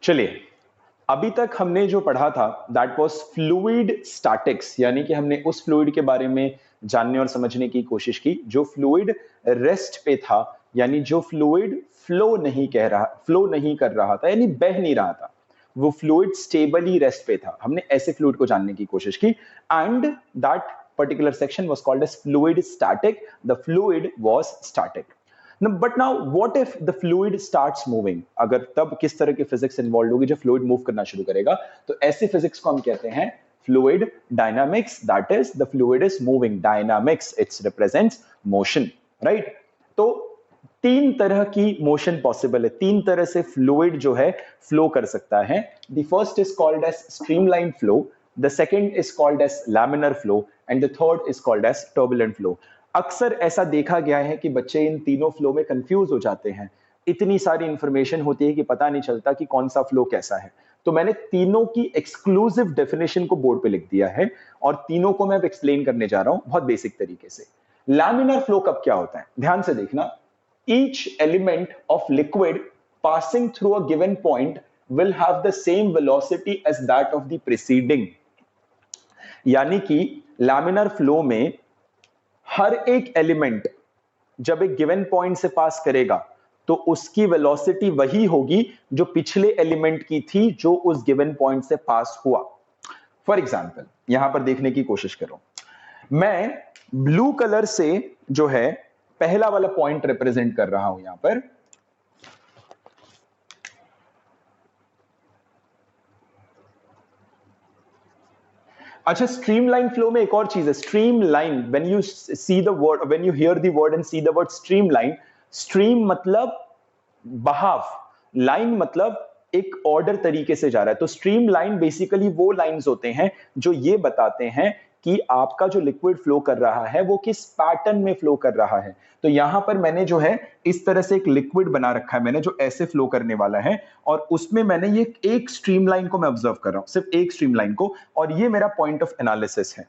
चलिए, अभी तक हमने जो पढ़ा था दैट वाज फ्लूइड स्टैटिक्स, यानी कि हमने उस फ्लूइड के बारे में जानने और समझने की कोशिश की जो फ्लूइड रेस्ट पे था, यानी जो फ्लूइड फ्लो नहीं कर रहा था, यानी बह नहीं रहा था, वो फ्लूइड स्टेबली रेस्ट पे था। हमने ऐसे फ्लूइड को जानने की कोशिश की and that particular section was called as fluid static. The fluid was static. But now what if the fluid starts moving? अगर तब किस तरह की फिजिक्स इन्वॉल्व होगी जब फ्लूइड मूव करना शुरू करेगा? तो ऐसी फिजिक्स को हम कहते हैं fluid dynamics. That is the fluid is moving, dynamics it's represents motion, right? तो तीन तरह की मोशन पॉसिबल है, तीन तरह से फ्लूइड जो है फ्लो कर सकता है। The first is called as streamline flow, the second is called as laminar flow and the third is called as turbulent flow. अक्सर ऐसा देखा गया है कि बच्चे इन तीनों फ्लो में कंफ्यूज हो जाते हैं। इतनी सारी इंफॉर्मेशन होती है कि पता नहीं चलता कि कौन सा फ्लो कैसा है। तो मैंने तीनों की एक्सक्लूसिव डेफिनेशन को बोर्ड पे लिख दिया है और तीनों को मैं अब एक्सप्लेन करने जा रहा हूं बहुत बेसिक तरीके से। लैमिनर फ्लो कब क्या होता है, ध्यान से देखना। Each element of liquid passing through a given point will have the same velocity as that of the preceding। यानी कि लैमिनर फ्लो में हर एक एलिमेंट जब एक गिवन पॉइंट से पास करेगा तो उसकी वेलोसिटी वही होगी जो पिछले एलिमेंट की थी जो उस गिवन पॉइंट से पास हुआ। फॉर एग्जाम्पल यहां पर देखने की कोशिश करो, मैं ब्लू कलर से जो है पहला वाला पॉइंट रिप्रेजेंट कर रहा हूं यहां पर। अच्छा, स्ट्रीमलाइन फ्लो में एक और चीज है, streamline. When you see the word, when you here the word and see the word streamline, stream मतलब बहाव, लाइन मतलब एक ऑर्डर तरीके से जा रहा है। तो स्ट्रीम लाइन बेसिकली वो लाइंस होते हैं जो ये बताते हैं कि आपका जो लिक्विड फ्लो कर रहा है वो किस पैटर्न में फ्लो कर रहा है। तो यहां पर मैंने जो है इस तरह से एक लिक्विड बना रखा है मैंने जो ऐसे फ्लो करने वाला है, और उसमें मैंने ये एक स्ट्रीमलाइन को मैं ऑब्जर्व कर रहा हूं, सिर्फ एक स्ट्रीमलाइन को, और ये मेरा पॉइंट ऑफ एनालिसिस है।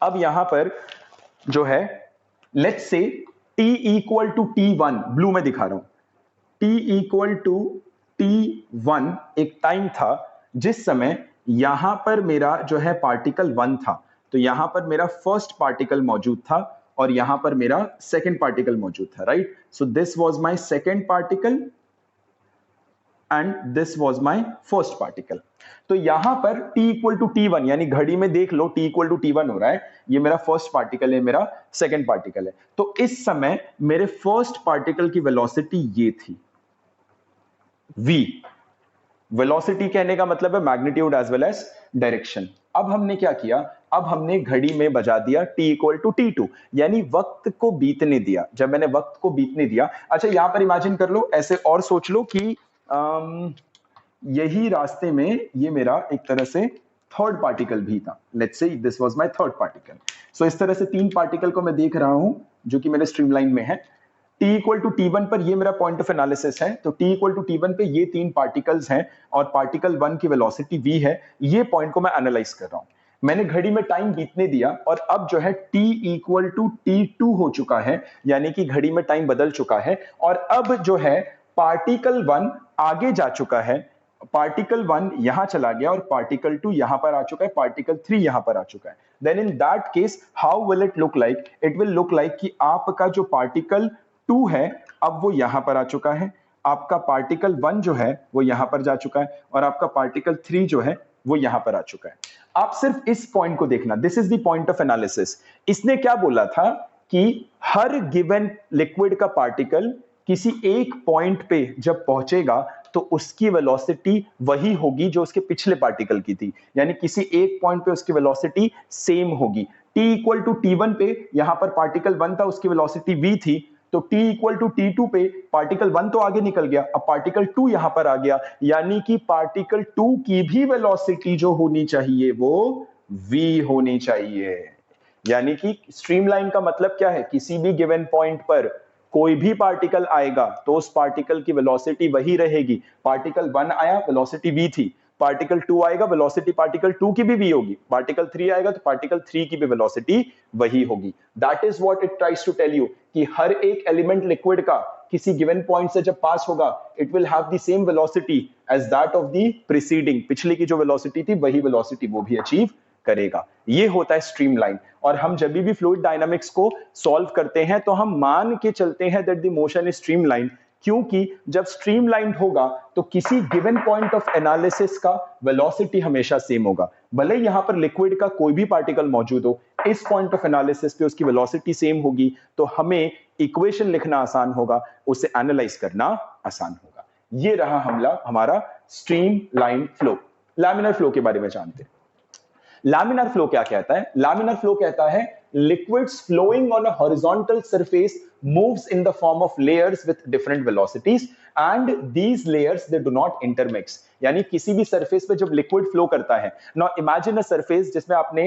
अब यहां पर जो है let's say t equal to T1, blue में दिखा रहा हूं, t इक्वल टू T1 एक टाइम था जिस समय यहां पर मेरा जो है पार्टिकल 1 था। तो यहां पर मेरा फर्स्ट पार्टिकल मौजूद था और यहां पर मेरा सेकंड पार्टिकल मौजूद था, right? So this was my second particle and this was my first particle. तो यहां पर t इक्वल टू T1, यानी घड़ी में देख लो t इक्वल टू T1 हो रहा है, ये मेरा फर्स्ट पार्टिकल है, मेरा सेकंड पार्टिकल है। तो इस समय मेरे फर्स्ट पार्टिकल की वेलोसिटी ये थी v। वेलोसिटी कहने का मतलब है magnitude as well as direction. अब हमने क्या किया, अब हमने घड़ी में बजा दिया t इक्वल टू T2, यानी वक्त को बीतने दिया। जब मैंने वक्त को बीतने दिया, अच्छा यहां पर इमेजिन कर लो, ऐसे और सोच लो कि यही रास्ते में ये मेरा एक तरह से थर्ड पार्टिकल भी था। Let's say this was my third particle. So इस तरह से तीन पार्टिकल को मैं देख रहा हूं जो कि मेरे स्ट्रीमलाइन में है। t इक्वल टू T1 पर ये मेरा पॉइंट ऑफ एनालिसिस है, तो t इक्वल टू T1 पे ये तीन पार्टिकल्स हैं और पार्टिकल 1 की वेलोसिटी v है। ये पॉइंट को मैं एनालाइज कर रहा हूं। मैंने घड़ी में टाइम बीतने दिया और अब जो है t इक्वल टू T2 हो चुका है, यानी कि घड़ी में टाइम बदल चुका है और अब जो है पार्टिकल 1 आगे जा चुका है। पार्टिकल 1 यहां चला गया और पार्टिकल 2 यहां पर आ चुका है, पार्टिकल 3 यहां पर आ चुका है। Then in that case how will it look like? It will look like कि आपका जो पार्टिकल 2 है अब वो यहां पर आ चुका है, आपका पार्टिकल 1 जो है वो यहां पर जा चुका है और आपका पार्टिकल 3 जो है वो यहां पर आ चुका है। आप सिर्फ इस पॉइंट को देखना, this is the point of analysis. इसने क्या बोला था कि हर गिवन लिक्विड का पार्टिकल किसी एक पॉइंट पे जब पहुंचेगा तो उसकी वेलोसिटी वही होगी जो उसके पिछले पार्टिकल की थी, यानी किसी एक पॉइंट पे उसकी वेलोसिटी सेम होगी। t इक्वल टू T1 पे यहां पर पार्टिकल 1 था, उसकी वेलोसिटी v थी, तो t इक्वल टू T2 पे पार्टिकल 1 तो आगे निकल गया, अब पार्टिकल 2 यहां पर आ गया, यानी कि पार्टिकल 2 की भी वेलोसिटी जो होनी चाहिए वो v होनी चाहिए। यानी कि स्ट्रीमलाइन का मतलब क्या है, किसी भी गिवन पॉइंट पर कोई भी पार्टिकल आएगा तो उस पार्टिकल की वेलोसिटी वही रहेगी। पार्टिकल 1 आया, वेलोसिटी v थी, पार्टिकल 2 आएगा, वेलोसिटी पार्टिकल 2 की भी v होगी, पार्टिकल 3 आएगा तो पार्टिकल 3 की भी वेलोसिटी वही होगी। That is what it tries to tell you कि हर एक एलिमेंट लिक्विड का किसी गिवन पॉइंट से जब पास होगा, it will have the same velocity as that of the preceding, पिछले की जो वेलोसिटी थी वही वेलोसिटी वो भी अचीव करेगा। ये होता है स्ट्रीमलाइन। और हम जब भी फ्लूइड डायनामिक्स को सॉल्व करते हैं तो हम मान के चलते हैं that the motion is streamline, क्योंकि जब स्ट्रीमलाइन होगा तो किसी गिवन पॉइंट ऑफ एनालिसिस का वेलोसिटी हमेशा सेम होगा। भले यहां पर लिक्विड का कोई भी पार्टिकल मौजूद हो, इस पॉइंट ऑफ एनालिसिस पे उसकी वेलोसिटी सेम होगी, तो हमें इक्वेशन लिखना आसान होगा, उसे एनालाइज करना आसान होगा। ये रहा हमारा स्ट्रीमलाइन फ्लो। लैमिनार फ्लो के बारे में जानते हैं। लैमिनार फ्लो क्या कहता है? लैमिनार फ्लो कहता है liquids flowing on a horizontal surface moves in the form of layers with different velocities and these layers they do not intermix। यानी किसी भी सरफेस पे जब लिक्विड फ्लो करता है, नाउ इमेजिन अ सरफेस जिसमें आपने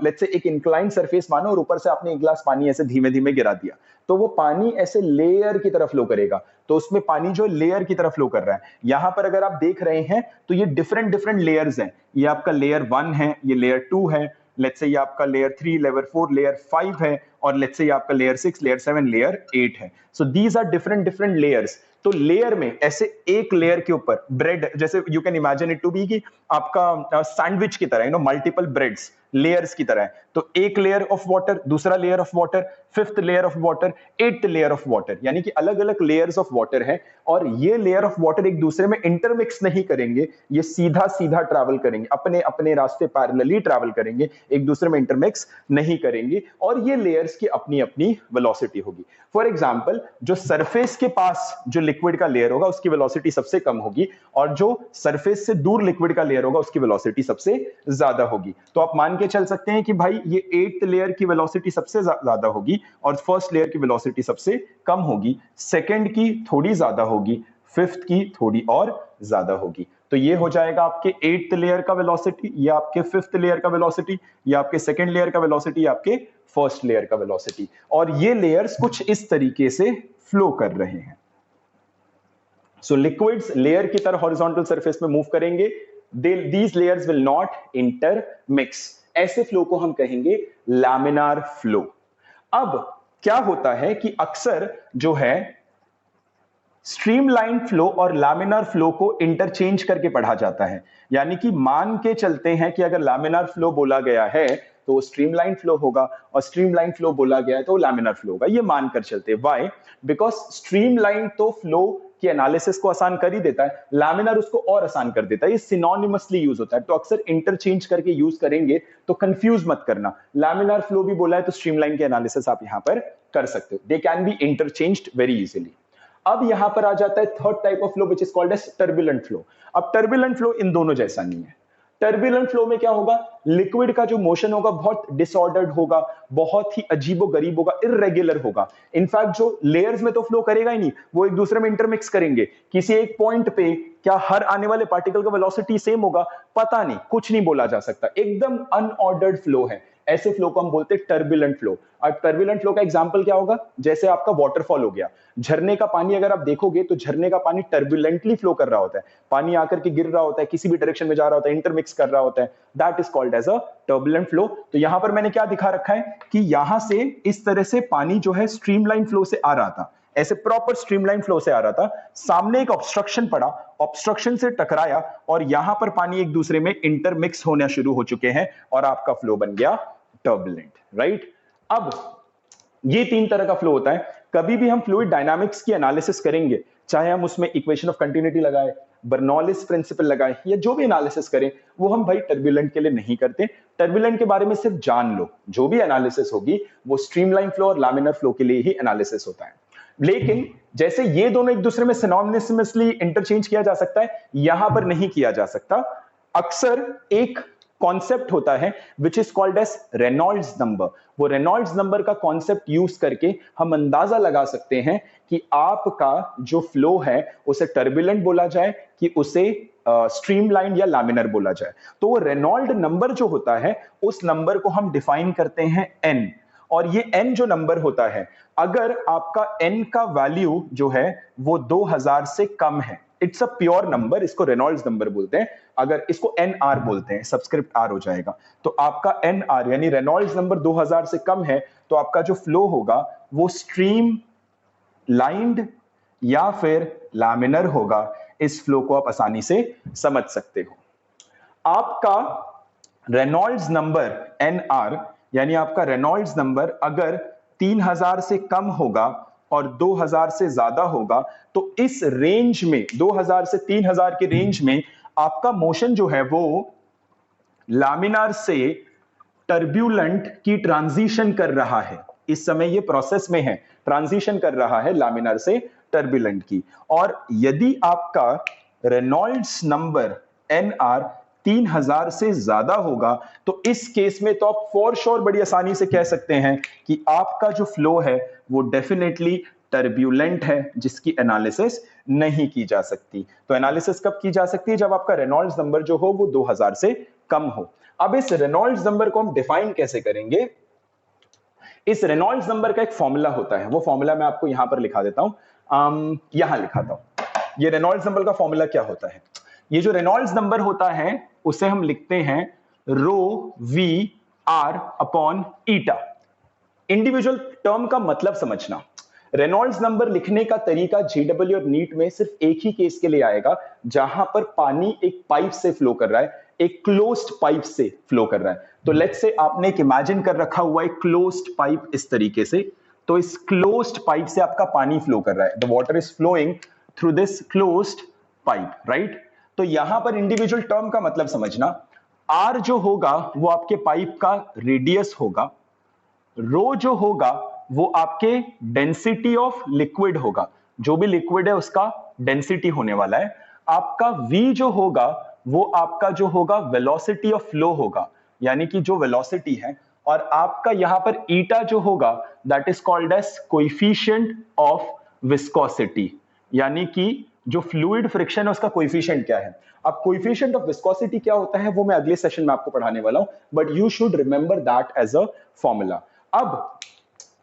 लेट्स से एक इंक्लाइन सरफेस मानो और ऊपर से आपने एक गिलास पानी ऐसे धीमे धीमे गिरा दिया, तो वो पानी ऐसे लेयर की तरफ फ्लो करेगा, तो उसमें पानी जो लेयर की तरफ फ्लो कर रहा है। यहां पर अगर आप देख रहे हैं तो ये डिफरेंट डिफरेंट लेयर्स हैं। ये आपका लेयर 1 है, ये लेयर 2 है, लेट्स से ये आपका लेयर 3, लेयर 4, लेयर 5 है, और लेट्स से ये आपका लेयर 6, लेयर 7, लेयर 8 है। So these are different different layers. तो लेयर में ऐसे एक लेयर के ऊपर ब्रेड, जैसे you can imagine it to be कि आपका सैंडविच की तरह, मल्टीपल ब्रेड्स लेयर्स की तरह है। तो एक लेयर ऑफ वाटर, दूसरा layer of water, fifth layer of water, eighth layer of water, यानी कि अलग अलग लेयर्स ऑफ वाटर है। और ये लेयर ऑफ वाटर एक दूसरे में इंटरमिक्स नहीं करेंगे, ये सीधा सीधा ट्रैवल करेंगे, अपने अपने रास्ते पैरेलली ट्रैवल करेंगे, एक दूसरे में इंटरमिक्स नहीं करेंगे। और ये लेयर्स की अपनी अपनी वेलोसिटी होगी। फॉर एग्जाम्पल, जो सरफेस के पास जो लिक्विड का लेयर होगा उसकी वेलोसिटी सबसे कम होगी, और जो सरफेस से दूर लिक्विड का लेयर होगा उसकी वेलोसिटी सबसे ज्यादा होगी। तो आप मान के चल सकते हैं कि भाई ये 8th लेयर की वेलोसिटी सबसे ज्यादा होगी और फर्स्ट लेयर की वेलोसिटी सबसे कम होगी, सेकंड की थोड़ी ज्यादा होगी, फिफ्थ की थोड़ी और ज्यादा होगी। तो ये हो जाएगा आपके 8th लेयर का वेलोसिटी, ये आपके 5th लेयर का वेलोसिटी, ये आपके सेकंड लेयर का वेलोसिटी, आपके फर्स्ट लेयर का वेलोसिटी। और ये लेयर्स कुछ इस तरीके से फ्लो कर रहे हैं। सो लिक्विड्स लेयर की तरह हॉरिजॉन्टल सरफेस में मूव करेंगे, these layers will not intermix। ऐसे फ्लो को हम कहेंगे लैमिनार फ्लो। अब क्या होता है कि अक्सर जो है स्ट्रीमलाइन फ्लो और लैमिनार फ्लो को इंटरचेंज करके पढ़ा जाता है। यानी कि मान के चलते हैं कि अगर लैमिनार फ्लो बोला गया है तो स्ट्रीमलाइन फ्लो होगा, और स्ट्रीमलाइन फ्लो बोला गया है तो लैमिनार फ्लो होगा। ये मानकर चलते हैं। व्हाई? बिकॉज स्ट्रीमलाइन तो फ्लो की एनालिसिस को आसान कर ही देता है, लैमिनार उसको और आसान कर देता है। ये सिनोनिमसली यूज होता है, तो अक्सर इंटरचेंज करके यूज करेंगे, तो कंफ्यूज मत करना। लैमिनार फ्लो भी बोला है तो स्ट्रीमलाइन के एनालिसिस आप यहां पर कर सकते हो। They can be interchanged very easily. अब यहां पर आ जाता है third type of flow which is called as turbulent flow. अब टर्बुलेंट फ्लो इन दोनों जैसा नहीं है। टर्बुलेंट फ्लो में क्या होगा? लिक्विड का जो मोशन होगा बहुत डिसऑर्डर्ड होगा, बहुत ही अजीबोगरीब होगा, इररेगुलर होगा। इनफैक्ट जो लेयर्स में तो फ्लो करेगा ही नहीं, वो एक दूसरे में इंटरमिक्स करेंगे। किसी एक पॉइंट पे क्या हर आने वाले पार्टिकल का वेलोसिटी सेम होगा? पता नहीं, कुछ नहीं बोला जा सकता। एकदम अनऑर्डर्ड फ्लो है। ऐसे फ्लो को हम बोलते हैं टर्बुलेंट फ्लो। और टर्बुलेंट फ्लो का एग्जांपल क्या होगा? जैसे आपका वाटरफॉल हो गया, झरने का पानी अगर आप देखोगे तो झरने का पानी टर्बुलेंटली फ्लो कर रहा होता है, पानी आकर के गिर रहा होता है, किसी भी डायरेक्शन में जा रहा होता है, इंटरमिक्स कर रहा होता है। That is called as a turbulent flow. तो यहां पर मैंने क्या दिखा रखा है कि यहां से इस तरह से पानी जो है स्ट्रीमलाइन फ्लो से आ रहा था, ऐसे प्रॉपर स्ट्रीमलाइन फ्लो से आ रहा था। सामने एक ऑब्स्ट्रक्शन पड़ा, ऑब्स्ट्रक्शन से टकराया और यहां पर पानी एक दूसरे में इंटरमिक्स होना शुरू हो चुके हैं और आपका फ्लो बन गया टर्बुलेंट, राइट? अब ये तीन तरह का फ्लो होता है। कभी भी हम फ्लूइड डायनामिक्स की एनालिसिस करेंगे, चाहे हम उसमें इक्वेशन ऑफ कंटिन्यूटी लगाए, बर्नौलिस प्रिंसिपल लगाए, या जो भी एनालिसिस करें, वो हम भाई टर्बुलेंट के लिए नहीं करते। टर्बुलेंट के बारे में सिर्फ जान लो, जो भी एनालिसिस होगी वो स्ट्रीमलाइन फ्लो और लैमिनार फ्लो के लिए ही एनालिसिस होता है। लेकिन जैसे ये दोनों एक दूसरे में सिनोनिमसली इंटरचेंज किया जा सकता है, यहां पर नहीं किया जा सकता। अक्सर एक कॉन्सेप्ट होता है which is called as Reynolds number. वो रेनॉल्ड्स नंबर का कॉन्सेप्ट यूज करके हम अंदाजा लगा सकते हैं कि आपका जो फ्लो है उसे टर्बुलेंट बोला जाए कि उसे स्ट्रीमलाइन या लैमिनार बोला जाए। तो वो रेनॉल्ड नंबर जो होता है उस नंबर को हम डिफाइन करते हैं n। और ये n जो नंबर होता है, अगर आपका n का वैल्यू जो है वो 2000 से कम है, इट्स अ प्योर नंबर, इसको रेनॉल्ड्स नंबर बोलते हैं। अगर इसको NR बोलते हैं, सबस्क्रिप्ट R हो जाएगा, तो आपका NR यानी रेनॉल्ड्स नंबर 2000 से कम है, तो आपका जो फ्लो होगा वो स्ट्रीम लाइंड या फिर लैमिनर होगा, इस फ्लो को आप आसानी से समझ सकते हो। आपका रेनॉल्ड्स नंबर NR यानी आपका रेनॉल्ड्स नंबर अगर 3000 से कम होगा और 2000 से ज्यादा होगा, तो इस रेंज में 2000 से 3000 के रेंज में आपका मोशन जो है वो लैमिनार से टर्ब्यूलेंट की ट्रांजिशन कर रहा है। इस समय ये प्रोसेस में है, ट्रांजिशन कर रहा है लैमिनार से टर्ब्यूलेंट की। और यदि आपका रेनॉल्ड्स नंबर NR 3000 से ज्यादा होगा, तो इस केस में तो आप फॉर श्योर बड़ी आसानी से कह सकते हैं कि आपका जो फ्लो है वो डेफिनेटली टर्ब्यूलेंट है, जिसकी एनालिसिस नहीं की जा सकती। तो एनालिसिस कब की जा सकती है? जब आपका रेनॉल्ड्स नंबर जो हो वो 2000 से कम हो। अब इस रेनॉल्ड्स नंबर को हम डिफाइन कैसे करेंगे? इस रेनॉल्ड्स नंबर का एक फॉर्मूला होता है, वो फॉर्मूला मैं आपको यहां पर लिखा देता हूं, यहां लिखाता हूं। ये रेनॉल्ड्स नंबर का फॉर्मूला क्या होता है? ये जो रेनॉल्ड्स नंबर होता है उसे हम लिखते हैं rho V R upon eta. Individual term का मतलब समझना। रेनॉल्ड्स नंबर लिखने का तरीका जेडब्ल्यू और नीट में सिर्फ एक ही केस के लिए आएगा, जहां पर पानी एक पाइप से फ्लो कर रहा है, एक क्लोज्ड पाइप से फ्लो कर रहा है। तो लेट्स से आपने एक इमेजिन कर रखा हुआ एक क्लोज्ड पाइप इस तरीके से, तो इस क्लोज्ड पाइप से आपका पानी फ्लो कर रहा है, the water is flowing through this closed pipe, right? तो यहां पर इंडिविजुअल टर्म का मतलब समझना। आर जो होगा वो आपके पाइप का रेडियस होगा, रो जो होगा वो आपके डेंसिटी ऑफ लिक्विड होगा, जो भी लिक्विड है उसका डेंसिटी होने वाला है। आपका v जो होगा वो आपका जो होगा वेलोसिटी ऑफ फ्लो होगा, यानी कि जो वेलोसिटी है। और आपका यहां पर ईटा जो होगा that is called as coefficient of viscosity, यानी कि जो फ्लूइड फ्रिक्शन है उसका कोएफिशिएंट क्या है। अब कोएफिशिएंट ऑफ विस्कोसिटी क्या होता है वो मैं अगले सेशन में आपको पढ़ाने वाला हूं, but you should remember that as a formula. अब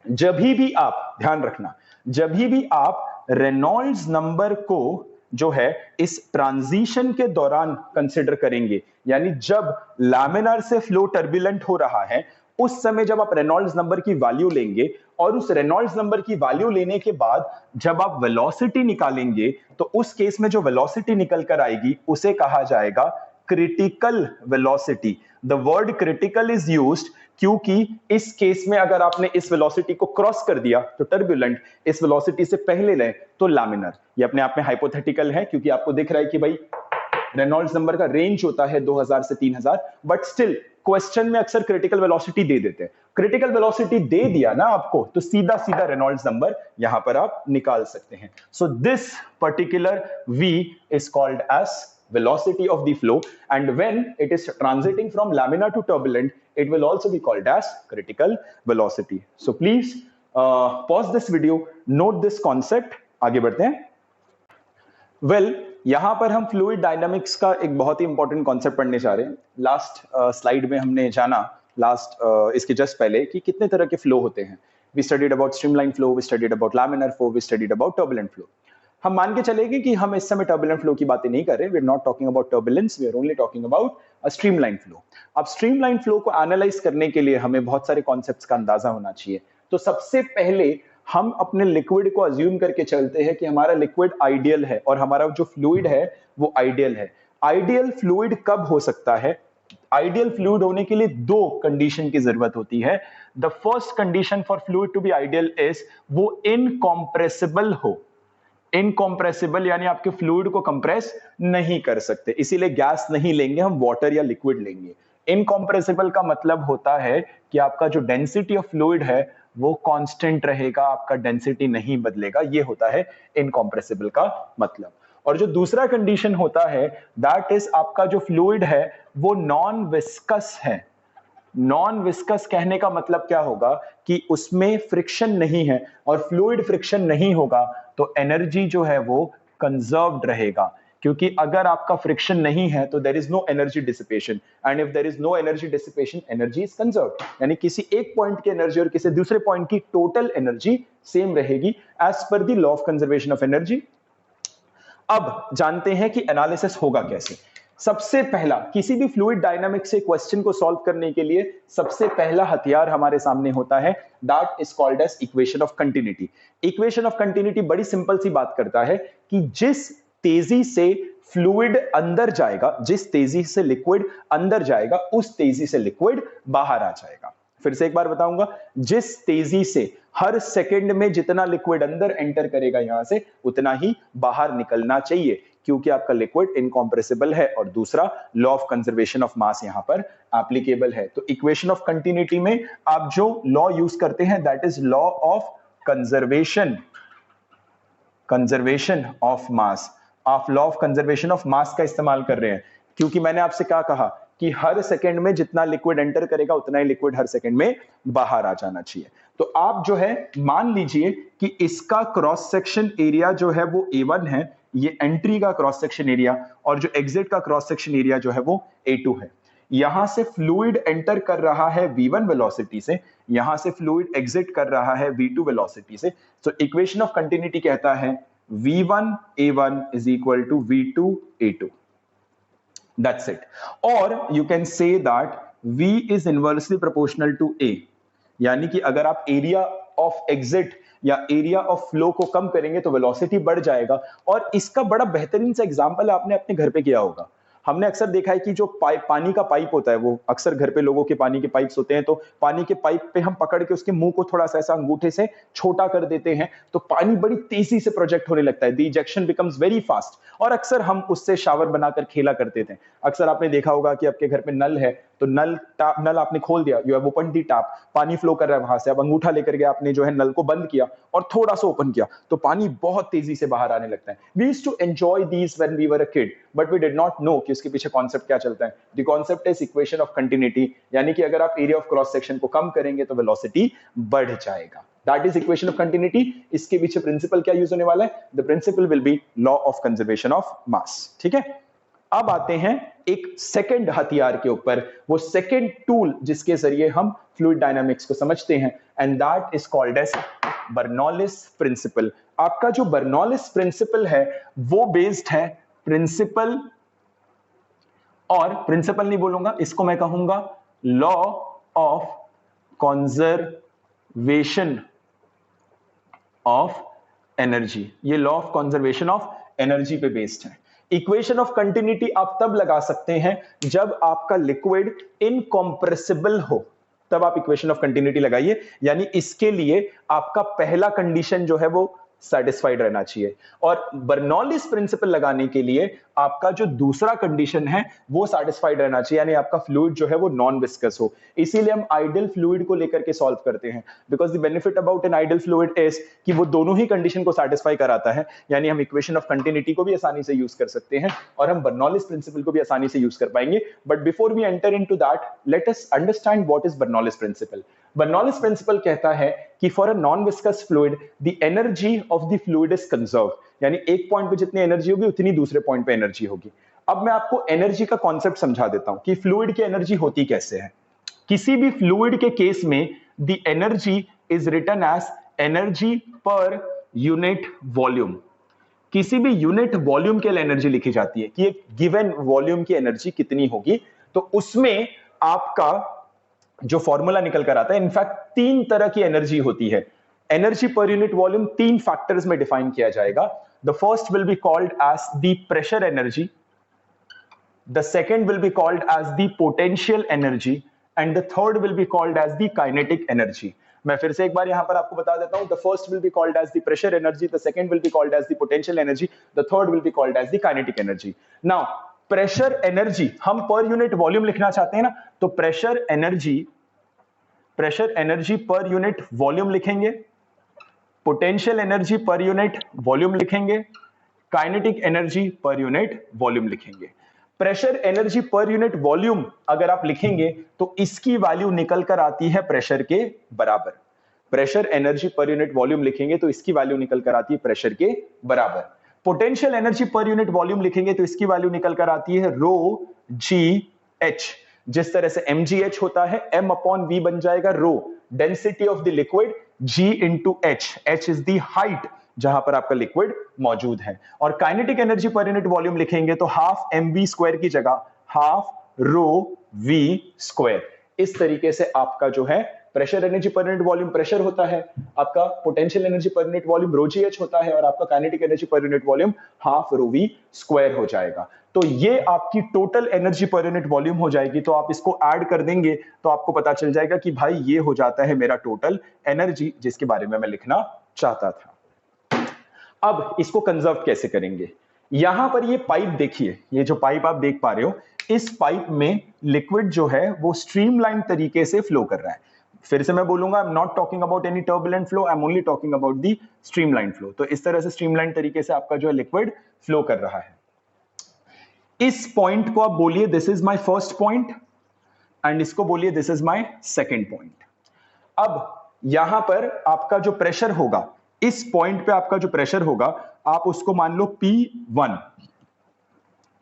जब भी आप ध्यान रखना, जब भी आप रेनॉल्ड्स नंबर को जो है इस ट्रांजिशन के दौरान कंसिडर करेंगे, यानी जब लैमिनार से फ्लो टर्बुलेंट हो रहा है, उस समय जब आप रेनॉल्ड्स नंबर की वैल्यू लेंगे और उस रेनॉल्ड्स नंबर की वैल्यू लेने के बाद जब आप वेलोसिटी निकालेंगे, तो उस केस में जो वेलोसिटी निकल कर आएगी उसे कहा जाएगा critical velocity. The word critical is used क्योंकि इस केस में अगर आपने इस वेलोसिटी को क्रॉस कर दिया तो टर्बुलेंट, इस वेलोसिटी से पहले लें तो लैमिनर। ये अपने आप में हाइपोथेटिकल है क्योंकि आपको दिख रहा है कि भाई रेनॉल्ड्स नंबर का रेंज होता है 2000 से 3000, बट स्टिल क्वेश्चन में अक्सर क्रिटिकल वेलोसिटी दे देते हैं। क्रिटिकल वेलोसिटी दे दिया ना आपको, तो सीधा सीधा रेनॉल्ड्स नंबर यहां पर आप निकाल सकते हैं। So this particular v is called as velocity of the flow, and when it is transiting from laminar to turbulent, it will also be called as critical velocity. So please pause this video, note this concept. आगे बढ़ते हैं। Well यहां पर हम fluid dynamics का एक बहुत ही important concept पढ़ने जा रहे हैं। लास्ट स्लाइड में हमने जाना, इसके जस्ट पहले, कि कितने तरह के फ्लो होते हैं। We studied about streamline flow, we studied about laminar flow, we studied about turbulent flow. हम मान के चलेंगे कि हम इस समय टर्बुलेंट फ्लो की बातें नहीं कर रहे, we are not talking about turbulence, we are only talking about a streamline flow. अब स्ट्रीमलाइन फ्लो को एनालाइज करने के लिए हमें बहुत सारे कॉन्सेप्ट्स का अंदाजा होना चाहिए। तो सबसे पहले हम अपने लिक्विड को अज्यूम करके चलते हैं कि हमारा लिक्विड आइडियल है और हमारा जो फ्लूइड है वो आइडियल है। आइडियल फ्लूइड कब हो सकता है? आइडियल फ्लूइड होने के लिए दो कंडीशन की जरूरत होती है। The first condition for fluid to be ideal is वो इनकॉम्प्रेसिबल हो। इनकॉम्प्रेसिबल यानी आपके फ्लूइड को कंप्रेस नहीं कर सकते, इसीलिए गैस नहीं लेंगे हम, वाटर या लिक्विड लेंगे। इनकॉम्प्रेसिबल का मतलब होता है कि आपका जो डेंसिटी ऑफ फ्लूइड है वो कांस्टेंट रहेगा, आपका डेंसिटी नहीं बदलेगा। ये होता है इनकॉम्प्रेसिबल का मतलब। और जो दूसरा कंडीशन होता है दैट इज आपका जो फ्लूइड है वो नॉन विस्कस है। नॉन विस्कस कहने का मतलब क्या होगा कि उसमें फ्रिक्शन नहीं है, और फ्लूइड फ्रिक्शन नहीं होगा तो एनर्जी जो है वो कंजर्व्ड रहेगा, क्योंकि अगर आपका फ्रिक्शन नहीं है तो there is no energy dissipation, and if there is no energy dissipation energy is conserved, यानी किसी एक पॉइंट की एनर्जी और किसी दूसरे पॉइंट की टोटल एनर्जी सेम रहेगी as per the law of conservation of energy. अब जानते हैं कि एनालिसिस होगा कैसे। सबसे पहला किसी भी फ्लूइड डायनामिक्स से क्वेश्चन को सॉल्व करने के लिए सबसे पहला हथियार हमारे सामने होता है, that is called as equation of continuity. Equation of continuity बड़ी सिंपल सी बात करता है कि जिस तेजी से फ्लूइड अंदर जाएगा, जिस तेजी से लिक्विड अंदर जाएगा, उस तेजी से लिक्विड बाहर आ जाएगा। फिर से एक बार बताऊंगा, जिस तेजी से हर सेकंड में जितना लिक्विड अंदर एंटर करेगा यहां से, उतना ही बाहर निकलना चाहिए, क्योंकि आपका लिक्विड इनकॉम्प्रेसिबल है। और दूसरा, लॉ ऑफ कंजर्वेशन ऑफ मास यहां पर एप्लीकेबल है। तो इक्वेशन ऑफ कंटिन्यूटी में आप जो लॉ यूज करते हैं, that is law of conservation of mass. आप law of conservation of mass का इस्तेमाल कर रहे हैं, क्योंकि मैंने आपसे क्या कहा कि हर सेकंड में जितना लिक्विड एंटर करेगा, उतना ही लिक्विड हर सेकंड में बाहर आ जाना चाहिए। तो आप जो है मान लीजिए कि इसका क्रॉस सेक्शन एरिया जो है वो A1 है, ये एंट्री का क्रॉस सेक्शन एरिया, और जो एग्जिट का क्रॉस सेक्शन एरिया जो है वो A2 है। यहां से फ्लूइड एंटर कर रहा है V1 वेलोसिटी से, यहां से फ्लूइड एग्जिट कर रहा है V2 वेलोसिटी से। तो इक्वेशन ऑफ कंटिन्यूटी कहता है V1 A1 is equal to V2 A2. That's it. Or you can say that V is inversely proportional to A. यानी कि अगर आप एरिया ऑफ एग्जिट या एरिया ऑफ फ्लो को कम करेंगे तो वेलोसिटी बढ़ जाएगा। और इसका बड़ा बेहतरीन सा एग्जांपल आपने अपने घर पे किया होगा। हमने अक्सर देखा है कि जो पानी का पाइप होता है, वो अक्सर घर पे लोगों के पानी के पाइप्स होते हैं, तो पानी के पाइप पे हम पकड़ के उसके मुंह को थोड़ा सा ऐसा अंगूठे से छोटा कर देते हैं, तो पानी बड़ी तेजी से प्रोजेक्ट होने लगता है, the ejection becomes very fast. और अक्सर हम उससे शावर बनाकर खेला करते थे। अक्सर आपने देखा होगा कि आपके घर पे नल है, तो नल आपने खोल दिया, you have open the tap, पानी फ्लो कर रहा है वहां से, अब अंगूठा लेकर के आपने जो है नल को बंद किया और थोड़ा सा ओपन किया, तो पानी बहुत तेजी से बाहर आने लगता है। We used to enjoy these when we were a kid, but we did not know कि उसके पीछे कॉन्सेप्ट क्या चलता है। The concept is equation of continuity, यानी कि अगर आप एरिया ऑफ क्रॉस सेक्शन को कम करेंगे तो वेलोसिटी बढ़ जाएगा। That is equation of continuity. इसके पीछे प्रिंसिपल क्या यूज होने वाला है? The principle will be law of conservation of mass. ठीक है, अब आते हैं एक सेकंड हथियार के ऊपर, वो सेकंड टूल जिसके जरिए हम फ्लूइड डायनामिक्स को समझते हैं, and that is called as Bernoulli's principle. आपका जो बर्नौलिस प्रिंसिपल है वो बेस्ड है प्रिंसिपल, और प्रिंसिपल नहीं बोलूंगा, इसको मैं कहूंगा law of conservation of energy. ये law of conservation of energy पे बेस्ड है। इक्वेशन ऑफ कंटिन्यूटी आप तब लगा सकते हैं जब आपका लिक्विड इनकॉम्प्रेसिबल हो, तब आप इक्वेशन ऑफ कंटिन्यूटी लगाइए। यानी इसके लिए आपका पहला कंडीशन जो है वो सेटिस्फाइड रहना चाहिए, और बर्नौलिस प्रिंसिपल लगाने के लिए आपका जो दूसरा कंडीशन है वो सेटिस्फाइड रहना चाहिए, यानी आपका फ्लूइड जो है वो नॉन विस्कस हो। इसीलिए हम आइडियल फ्लूइड को लेकर के सॉल्व करते हैं, because the benefit about an ideal fluid is कि वो दोनों ही कंडीशन को सेटिस्फाई कराता है। यानी हम इक्वेशन ऑफ कंटिन्यूटी को भी आसानी से यूज कर सकते हैं और हम बर्नौलिस प्रिंसिपल को भी आसानी से यूज कर पाएंगे। But before we enter into that, let us understand what is Bernoulli's principle. Bernoulli's principle कहता है कि for a non viscous fluid the energy of the fluid is conserve, यानी एक पॉइंट पे जितनी एनर्जी होगी उतनी दूसरे पॉइंट पे एनर्जी होगी। अब मैं आपको एनर्जी का कॉन्सेप्ट समझा देता हूं कि फ्लूइड की एनर्जी होती कैसे है। किसी भी फ्लूइड के केस में the energy is written as energy per unit volume. किसी भी यूनिट वॉल्यूम के लिए एनर्जी लिखी जाती है कि एक गिवन वॉल्यूम की एनर्जी कितनी होगी, तो उसमें आपका जो फॉर्मूला निकल कर आता है, इनफैक्ट तीन तरह की एनर्जी होती है। एनर्जी पर यूनिट वॉल्यूम तीन फैक्टर्स में डिफाइन किया जाएगा। The first will be called as the pressure energy, the second will be called as the potential energy, and the third will be called as the kinetic energy. मैं फिर से एक बार यहां पर आपको बता देता हूं, the first will be called as the pressure energy, the second will be called as the potential energy, the third will be called as the kinetic energy. Now pressure energy हम पर यूनिट वॉल्यूम लिखना चाहते हैं ना, तो pressure energy per unit volume लिखेंगे, potential energy per unit volume लिखेंगे, kinetic energy per unit volume लिखेंगे। Pressure energy per unit volume अगर आप लिखेंगे तो इसकी वैल्यू निकल कर आती है प्रेशर के बराबर। Pressure energy per unit volume लिखेंगे तो इसकी वैल्यू निकल कर आती है प्रेशर के बराबर। Potential energy per unit volume लिखेंगे तो इसकी वैल्यू निकल कर आती है रो जी एच। जिस तरह से mgh होता है, m अपॉन v बन जाएगा rho density of the liquid, g into h। h is the height जहां पर आपका लिक्विड मौजूद है। और kinetic energy per unit volume लिखेंगे तो हाफ mv स्क्वायर की जगह हाफ रो वी स्क्वायर। इस तरीके से आपका जो है pressure energy per unit volume pressure होता है, आपका potential energy per unit volume rho G H होता है, और आपका kinetic energy per unit volume half rho V square हो जाएगा। तो ये आपकी total energy per unit volume हो जाएगी। तो आप इसको ऐड कर देंगे तो आपको पता चल जाएगा कि भाई ये हो जाता है मेरा टोटल एनर्जी जिसके बारे में मैं लिखना चाहता था। अब इसको कंजर्व कैसे करेंगे? यहां पर ये पाइप देखिए, ये जो पाइप आप देख पा रहे हो, इस पाइप में लिक्विड जो है वो स्ट्रीमलाइन तरीके से फ्लो कर रहा है। फिर से मैं बोलूंगा, I am not talking about any turbulent flow, I am only talking about the streamline flow. तो इस तरह से स्ट्रीमलाइन तरीके से आपका जो है लिक्विड फ्लो कर रहा है। इस पॉइंट को आप बोलिए this is my first point, and इसको बोलिए this is my second point. अब यहां पर आपका जो प्रेशर होगा, इस पॉइंट पे आपका जो प्रेशर होगा, आप उसको मान लो P1।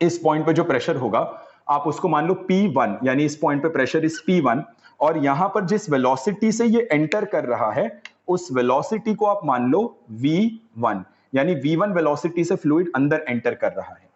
इस पॉइंट पे जो प्रेशर होगा आप उसको मान लो P1, यानी इस पॉइंट पे प्रेशर इज P1, और यहां पर जिस वेलोसिटी से ये एंटर कर रहा है उस वेलोसिटी को आप मान लो V1, यानी V1 वेलोसिटी से फ्लूइड अंदर एंटर कर रहा है।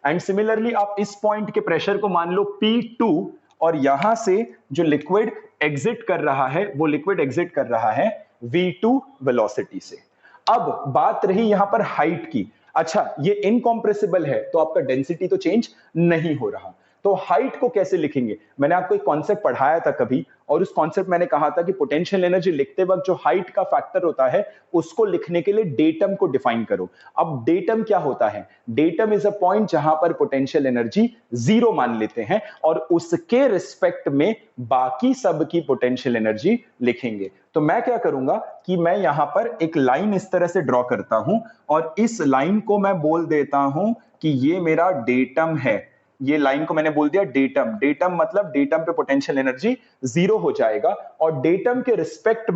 एंड सिमिलरली आप इस पॉइंट के प्रेशर को मान लो P2, और यहां से जो लिक्विड एग्जिट कर रहा है वो लिक्विड एग्जिट कर रहा है V2 वेलोसिटी से। अब बात रही यहां पर हाइट की। अच्छा, ये इनकॉम्प्रेसिबल है तो आपका डेंसिटी तो चेंज नहीं हो रहा, तो हाइट को कैसे लिखेंगे? मैंने आपको एक कॉन्सेप्ट पढ़ाया था कभी, और उस कॉन्सेप्ट मैंने कहा था कि पोटेंशियल एनर्जी लिखते वक्त जो हाइट का फैक्टर होता है उसको लिखने के लिए डेटम को डिफाइन करो। अब डेटम क्या होता है? डेटम इज अ पॉइंट जहां पर पोटेंशियल एनर्जी 0 मान लेते हैं और उसके रिस्पेक्ट में बाकी सब की पोटेंशियल एनर्जी लिखेंगे। तो मैं क्या करूंगा कि मैं यहां पर एक लाइन इस तरह से ड्रॉ करता हूं, और इस लाइन को मैं बोल देता हूं कि ये मेरा डेटम है। ये लाइन को मैंने बोल दिया डेटम। डेटम मतलब डेटम पे पोटेंशियल एनर्जी 0 हो जाएगा, और डेटम के रिस्पेक्ट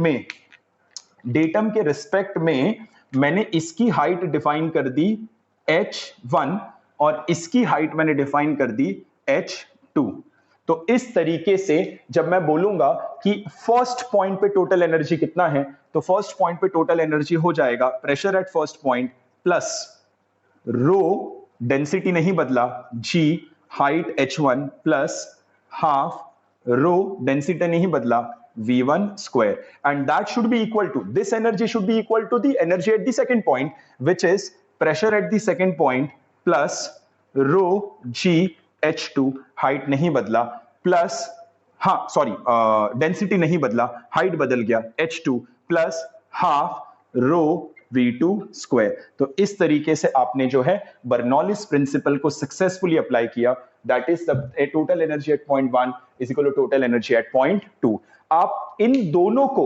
में मैंने इसकी हाइट डिफाइन कर दी h1, और इसकी हाइट मैंने डिफाइन कर दी h2। तो इस तरीके से जब मैं बोलूंगा कि फर्स्ट पॉइंट पे टोटल एनर्जी कितना है, तो फर्स्ट पॉइंट पे टोटल एनर्जी हो जाएगा pressure at first point plus rho, density नहीं बदला, g height h1 plus half rho, density नहीं बदला, v1 square, and that should be equal to, this energy should be equal to the energy at the second point which is pressure at the second point plus rho g h2, height नहीं बदला, plus density नहीं बदला, height बदल गया, h2 plus half rho V2 square. तो इस तरीके से आपने जो है बर्नौलिस प्रिंसिपल को सक्सेसफुली अप्लाई किया। That is the total energy at point 1 is equal to total energy at point 2। आप इन दोनों को,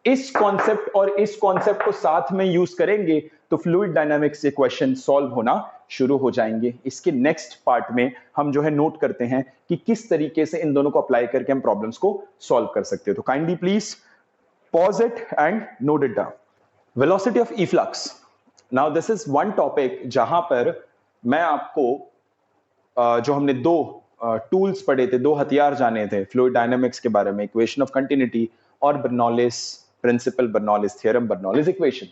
इस कॉन्सेप्ट और इस कॉन्सेप्ट को साथ में यूज करेंगे तो फ्लूइड डायनामिक्स से क्वेश्चन सॉल्व होना शुरू हो जाएंगे। इसके नेक्स्ट पार्ट में हम जो है नोट करते हैं कि किस तरीके से इन दोनों को अप्लाई करके हम प्रॉब्लम्स को सॉल्व कर सकते हो। तो kindly please pause it and note it down. Velocity of efflux. Now this is one topic जहां पर मैं आपको जो हमने दो टूल्स पढ़े थे, दो हथियार जाने थे फ्लूइड डायनामिक्स के बारे में, इक्वेशन ऑफ कंटिन्यूटी और Bernoulli's principle, Bernoulli's theorem, Bernoulli's equation,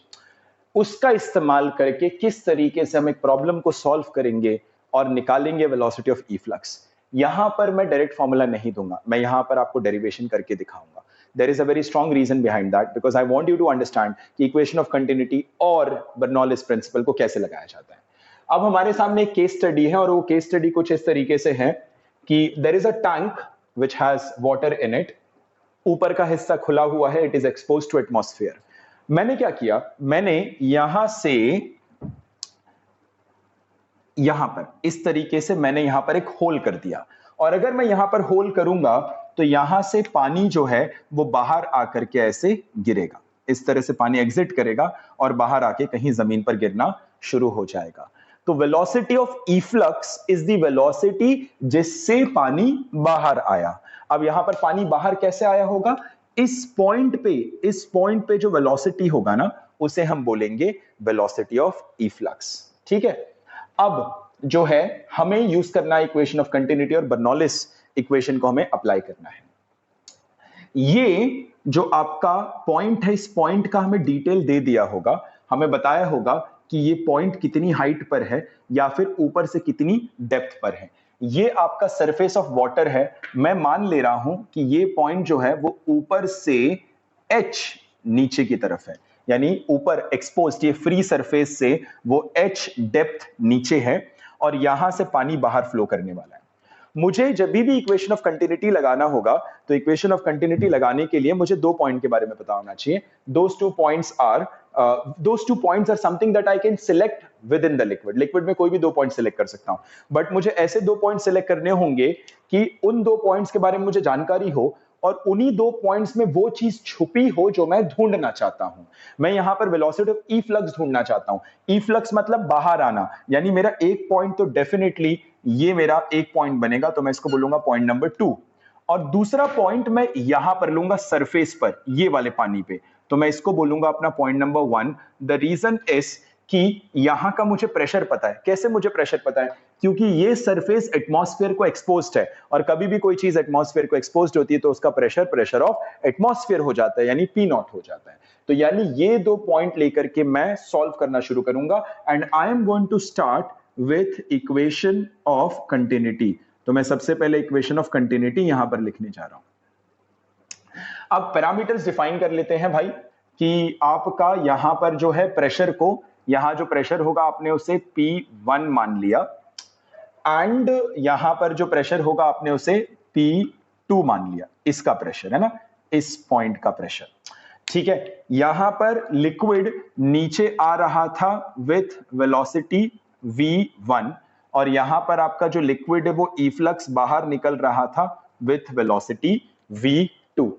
उसका इस्तेमाल करके किस तरीके से हम एक प्रॉब्लम को सॉल्व करेंगे और निकालेंगे वेलोसिटी ऑफ इफ्लक्स। यहां पर मैं डायरेक्ट फॉर्मूला नहीं दूंगा, मैं यहां पर आपको डेरिवेशन करके दिखाऊंगा। There is a very strong reason behind that because I want you to understand कि equation of continuity और बर्नौलिस प्रिंसिपल को कैसे लगाया जाता है। अब हमारे सामने एक केस स्टडी है, और वो केस स्टडी कुछ इस तरीके से है कि there is a tank which has water in it, ऊपर का हिस्सा खुला हुआ है, it is exposed to atmosphere। मैंने क्या किया, मैंने यहां से यहां पर इस तरीके से मैंने यहां पर एक होल कर दिया, और अगर मैं यहां पर होल करूंगा तो यहां से पानी जो है वो बाहर आकर के ऐसे गिरेगा, इस तरह से पानी एग्जिट करेगा और बाहर आके कहीं जमीन पर गिरना शुरू हो जाएगा। तो velocity of efflux is the velocity जिससे पानी बाहर आया। अब यहां पर पानी बाहर कैसे आया होगा, इस पॉइंट पे जो वेलोसिटी होगा ना उसे हम बोलेंगे वेलोसिटी ऑफ इफ्लक्स। ठीक है, अब जो है हमें यूज करना है इक्वेशन ऑफ कंटिन्यूटी और बर्नौलिस इक्वेशन को हमें अप्लाई करना है। ये जो आपका पॉइंट है, इस पॉइंट का हमें डिटेल दे दिया होगा, हमें बताया होगा कि ये पॉइंट कितनी हाइट पर है या फिर ऊपर से कितनी डेप्थ पर है। ये आपका सरफेस ऑफ वाटर है। मैं मान ले रहा हूं कि ये पॉइंट जो है वो ऊपर से h नीचे की तरफ है, यानी ऊपर एक्सपोज्ड ये फ्री सरफेस से वो h डेप्थ नीचे है और यहां से पानी बाहर फ्लो करने वाला है। मुझे जब भी इक्वेशन ऑफ कंटिन्यूटी लगाना होगा तो इक्वेशन ऑफ कंटिन्यूटी लगाने के लिए मुझे दो पॉइंट के बारे में पता होना चाहिए। those two points are something that I can select within the liquid में कोई भी दो पॉइंट सिलेक्ट कर सकता हूं, बट मुझे ऐसे दो पॉइंट सिलेक्ट करने होंगे कि उन दो पॉइंट्स के बारे में मुझे जानकारी हो और उन्हीं दो पॉइंट्स में वो चीज छुपी हो जो मैं ढूंढना चाहता हूं। मैं यहां पर वेलोसिटी ऑफ ई फ्लक्स ढूंढना चाहता हूं। ई फ्लक्स मतलब बाहर आना, यानी मेरा एक पॉइंट तो डेफिनेटली ये मेरा एक पॉइंट बनेगा, तो मैं इसको बोलूंगा पॉइंट नंबर 2। और दूसरा पॉइंट मैं यहां पर लूंगा सरफेस पर, ये वाले पानी पे, तो मैं इसको बोलूंगा अपना point number 1। The reason is कि यहां का मुझे प्रेशर पता है। कैसे मुझे प्रेशर पता है? क्योंकि ये सरफेस एटमॉस्फेयर को एक्सपोज्ड है, और कभी भी कोई चीज एटमॉस्फेयर को एक्सपोज्ड होती है तो उसका प्रेशर ऑफ एटमॉस्फेयर हो जाता है, यानी पी नॉट हो जाता है। तो यानी ये दो पॉइंट लेकर के मैं सॉल्व करना शुरू करूंगा, and I am going to start with equation of continuity. तो मैं सबसे पहले इक्वेशन ऑफ कंटिन्यूटी यहां पर लिखने जा रहा हूं। अब पैरामीटर्स डिफाइन कर लेते हैं भाई, कि आपका यहां पर जो है प्रेशर को, यहां जो प्रेशर होगा आपने उसे P1 मान लिया, एंड यहां पर जो प्रेशर होगा आपने उसे P2 मान लिया। इसका प्रेशर है ना, इस पॉइंट का प्रेशर, ठीक है। यहां पर लिक्विड नीचे आ रहा था विथ वेलोसिटी v1, और यहां पर आपका जो लिक्विड है वो इफ्लक्स बाहर निकल रहा था विथ वेलोसिटी v2।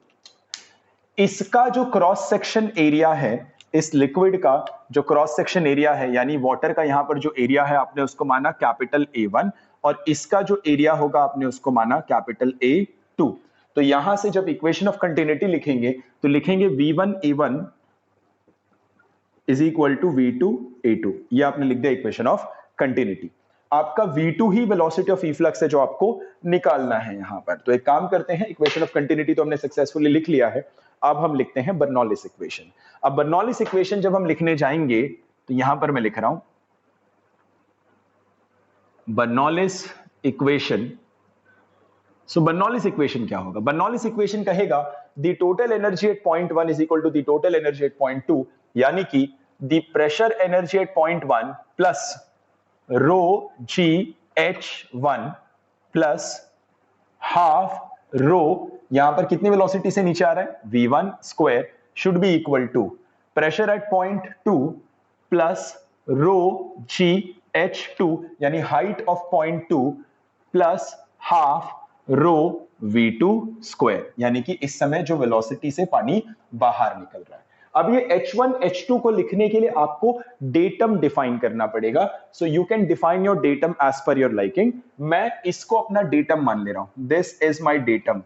इसका जो क्रॉस सेक्शन एरिया है, इस लिक्विड का जो क्रॉस सेक्शन एरिया है, यानी वाटर का यहां पर जो एरिया है आपने उसको माना कैपिटल A1, और इसका जो एरिया होगा आपने उसको माना कैपिटल A2। तो यहां से जब इक्वेशन ऑफ कंटिन्यूटी लिखेंगे तो लिखेंगे V1A1 is equal to V2A2। ये आपने लिख दिया इक्वेशन ऑफ कंटिन्यूटी। आपका V2 he velocity of efflux है जो आपको निकालना है यहां पर। तो एक काम करते हैं, इक्वेशन ऑफ कंटिन्यूटी तो हमने सक्सेसफुली लिख लिया है, अब हम लिखते हैं बर्नौलिस इक्वेशन। अब बर्नौलिस इक्वेशन जब हम लिखने जाएंगे तो यहां पर मैं लिख रहा हूं Bernoulli's equation. So Bernoulli's equation क्या होगा? बर्नौलिस इक्वेशन कहेगा the total energy at point 1 is equal to the total energy at point 2, यानी कि the pressure energy at point 1 plus rho ji H1 plus half rho, यहां पर कितनी velocity से नीचे आ रहा है? v1 square should be equal to pressure at point 2 plus rho g H2, यानी height of point 2 plus half rho v2 square, यानी कि इस समय जो वेलोसिटी से पानी बाहर निकल रहा है। अब ये H1 H2 को लिखने के लिए आपको डेटम डिफाइन करना पड़ेगा। So you can define your datum as per your liking. मैं इसको अपना डेटम मान ले रहा हूं, दिस इज माय डेटम,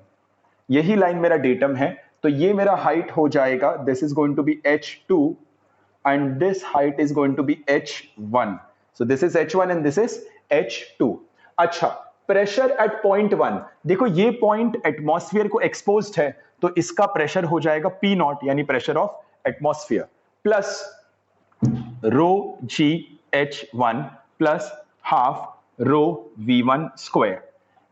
यही लाइन मेरा डेटम है। तो ये मेरा हाइट हो जाएगा, this is going to be H2 and this height is going to be H1। So this is H1 and this is H2। अच्छा, प्रेशर एट पॉइंट 1, देखो ये पॉइंट एटमॉस्फेयर को एक्सपोज्ड है, तो इसका प्रेशर हो जाएगा P नॉट, यानी pressure of atmosphere, plus rho ji H1 plus half rho V1 square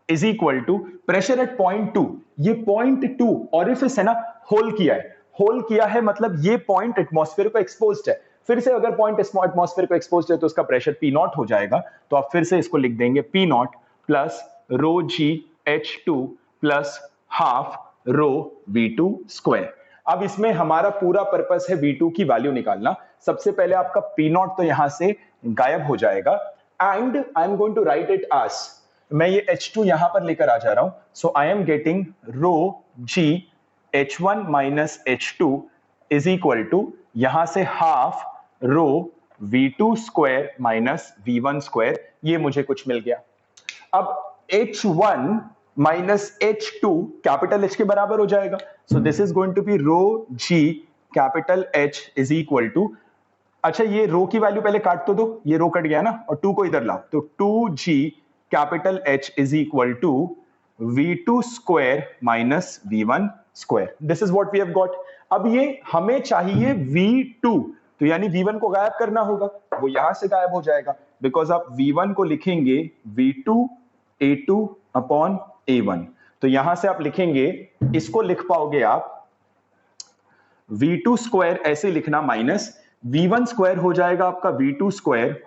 is equal to pressure at point 2। ये पॉइंट 2 ऑरिफिस है ना, होल किया है, होल किया है मतलब ये पॉइंट एटमॉस्फेयर को एक्सपोज्ड है। फिर से अगर पॉइंट एटमॉस्फेयर को एक्सपोज्ड है तो उसका प्रेशर P नॉट हो जाएगा, तो आप फिर से इसको लिख देंगे P naught plus rho g H2 plus half rho V2 square. अब इसमें हमारा पूरा पर्पस है V2 की वैल्यू निकालना। सबसे पहले आपका P नॉट तो यहां से गायब हो जाएगा, and I am going to write it as, मैं ये H2 यहां पर लेकर आ जा रहा हूं। So I am getting rho ji H1 minus H2 is equal to यहां से half rho V2 square minus V1 square, ये मुझे कुछ मिल गया। अब H1 minus H2 capital H के बराबर हो जाएगा। So this is going to be rho g capital H is equal to, अच्छा ये रो की वैल्यू पहले काट तो दो, ये रो कट गया ना, और 2 को इधर लाओ, तो 2G capital H is equal to V2 square minus V1 square. This is what we have got. अब ये हमें चाहिए V2, तो यानी V1 को गायब करना होगा, वो यहां से गायब हो जाएगा, बिकॉज आप V1 को लिखेंगे V2 A2 अपॉन A1। तो यहां से आप लिखेंगे, इसको लिख पाओगे आप V2 स्क्वायर, ऐसे लिखना माइनस V1 स्क्वायर हो जाएगा आपका V2 square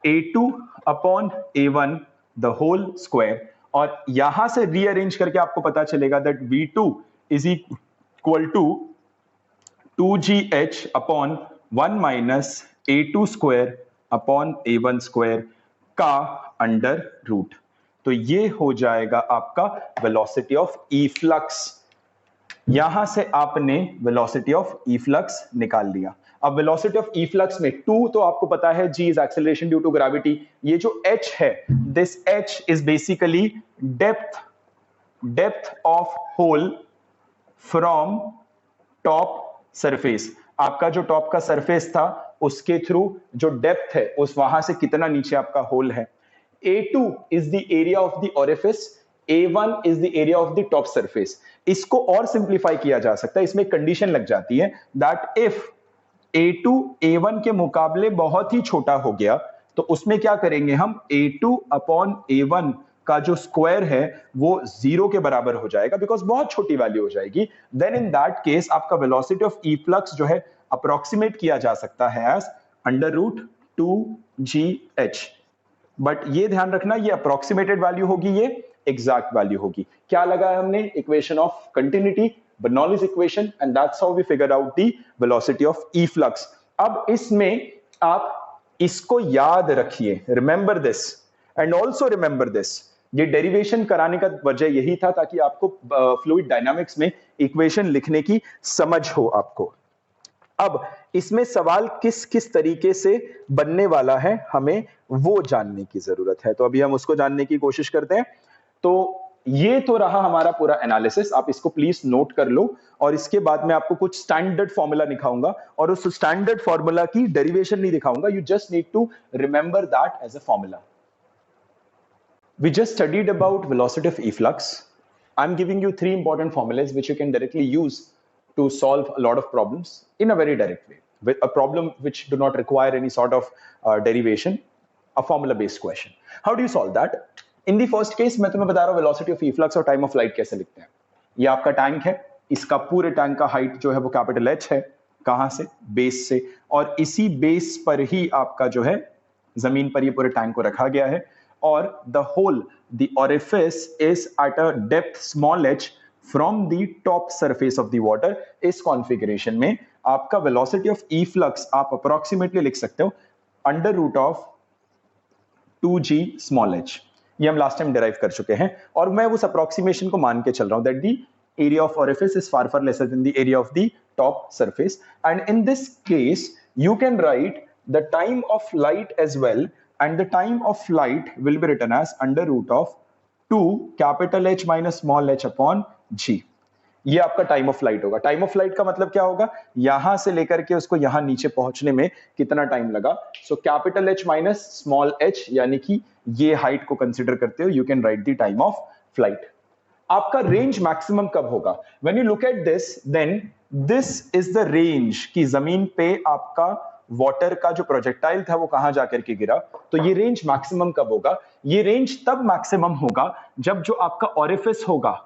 A2 upon A1 the whole square, और यहां से रीअरेंज करके आपको पता चलेगा that V2 is equal to 2GH upon 1 minus A2 square upon A1 square का अंडर रूट। तो ये हो जाएगा आपका वेलोसिटी ऑफ इफ्लक्स। यहां से आपने वेलोसिटी ऑफ इफ्लक्स निकाल लिया। अब वेलोसिटी ऑफ इफ्लक्स में 2 तो आपको पता है, G is acceleration due to gravity. ये जो H है, this H is basically depth of hole from top surface. आपका जो टॉप का सरफेस था उसके थ्रू जो डेप्थ है उस वहां से कितना नीचे आपका होल है। A2 is the area of the orifice, A1 is the area of the top surface। इसको और सिंप्लीफाई किया जा सकता है, इसमें कंडीशन लग जाती है दैट इफ A2 A1 के मुकाबले बहुत ही छोटा हो गया तो उसमें क्या करेंगे हम, A2 अपॉन A1 का जो स्क्वायर है वो 0 के बराबर हो जाएगा, बिकॉज बहुत छोटी वैल्यू हो जाएगी। देन इन दैट केस आपका वेलोसिटी ऑफ इफ्लक्स जो है अप्रोक्सीमेट किया जा सकता है as under root 2GH। But ये ध्यान रखना, ये अप्रोक्सीमेटेड वैल्यू होगी, ये एग्जैक्ट वैल्यू होगी। क्या लगा है हमने, equation of continuity, Bernoulli's equation, and that's how we figure out the velocity of efflux. अब इसमें आप इसको याद रखिए, remember this and also remember this. ये डेरिवेशन कराने का वजह यही था ताकि आपको फ्लूइड डायनामिक्स में इक्वेशन लिखने की समझ हो आपको। अब इसमें सवाल किस किस तरीके से बनने वाला है हमें वो जानने की जरूरत है, तो अभी हम उसको जानने की कोशिश करते हैं। तो ये तो रहा हमारा पूरा एनालिसिस, आप इसको प्लीज नोट कर लो, और इसके बाद मैं आपको कुछ स्टैंडर्ड फॉर्मूला दिखाऊंगा, और उस स्टैंडर्ड फॉर्मूला की डेरिवेशन नहीं दिखाऊंगा, you just need to remember that as a formula. We just studied about velocity of efflux. I'm giving you 3 important formulas which you can directly use to solve a lot of problems in a very direct way. With a problem which do not require any sort of derivation, a formula-based question. How do you solve that? In the first case, मैं तुम्हें बता रहा हूँ velocity of efflux और time of flight कैसे लिखते हैं। ये आपका टैंक है, इसका पूरे टैंक का हाइट जो है वो कैपिटल H है, कहाँ से, बेस से, और इसी बेस पर ही आपका जो है जमीन पर ये पूरे टैंक को रखा गया है, और the whole, the orifice is at a depth small h from the top surface of the water। इस कॉन्फ़िगरेशन में आपका velocity of efflux आप approximately लिख सकते हो under root of 2g small h। ये हम लास्ट टाइम डिराइव कर चुके हैं, और मैं उस अप्रोक्सीमेशन को मान के चल रहा हूं that the area of orifice is far lesser than the area of the top surface, and in this case you can write the time of flight as well, and the time of flight will be written as under root of 2 capital H minus small h upon g। ये आपका time of flight होगा। Time of flight का मतलब क्या होगा, यहां से लेकर के उसको यहां नीचे पहुंचने में कितना टाइम लगा। So capital H minus small h, यानी कि ये हाइट को कंसीडर करते हो, you can write the time of flight. आपका रेंज मैक्सिमम कब होगा, when you look at this, then this is the range कि जमीन पे आपका वाटर का जो प्रोजेक्टाइल था वो कहां जाकर के गिरा। तो ये रेंज मैक्सिमम कब होगा, ये रेंज तब मैक्सिमम होगा जब जो आपका ऑरिफिस होगा,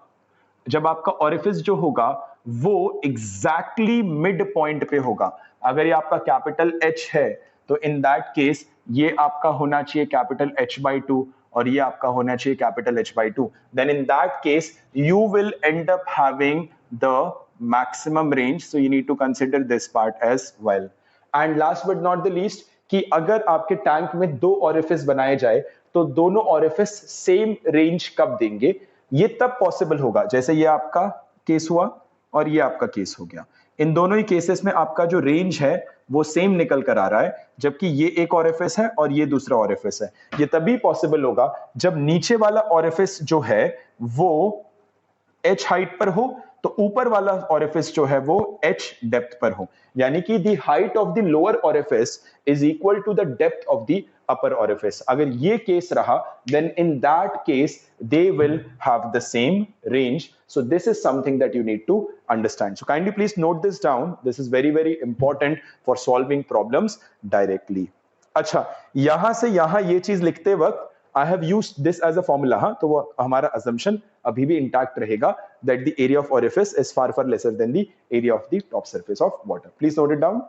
जब आपका ऑरिफिस जो होगा वो एग्जैक्टली मिड पॉइंट पे होगा। अगर ये आपका कैपिटल H है तो इन दैट केस ये आपका होना चाहिए कैपिटल H/2, और ये आपका होना चाहिए capital H/2। Then in that case you will end up having the maximum range, so you need to consider this part as well. And last but not the least, कि अगर आपके tank में 2 orifice बनाए जाए तो दोनों orifice same range कब देंगे, ये तब पॉसिबल होगा जैसे ये आपका केस हुआ और ये आपका केस हो गया। इन दोनों ही केसेस में आपका जो रेंज है वो सेम निकल कर आ रहा है, जबकि ये एक ऑरिफिस है और ये दूसरा ऑरिफिस है। ये तभी पॉसिबल होगा जब नीचे वाला ऑरिफिस जो है वो H हाइट पर हो तो ऊपर वाला ओरिफिस जो है वो h डेप्थ पर हो, यानी कि the height of the lower orifice is equal to the depth of the upper orifice. अगर ये केस रहा, then in that case they will have the same range. So this is something that you need to understand. So kindly please note this down. This is very very important for solving problems directly. अच्छा, यहां से यहां ये चीज लिखते वक्त I have used this as a formula, हाँ, तो वो हमारा assumption अभी भी intact रहेगा that the area of orifice is far far lesser than the area of the top surface of water. Please note it down.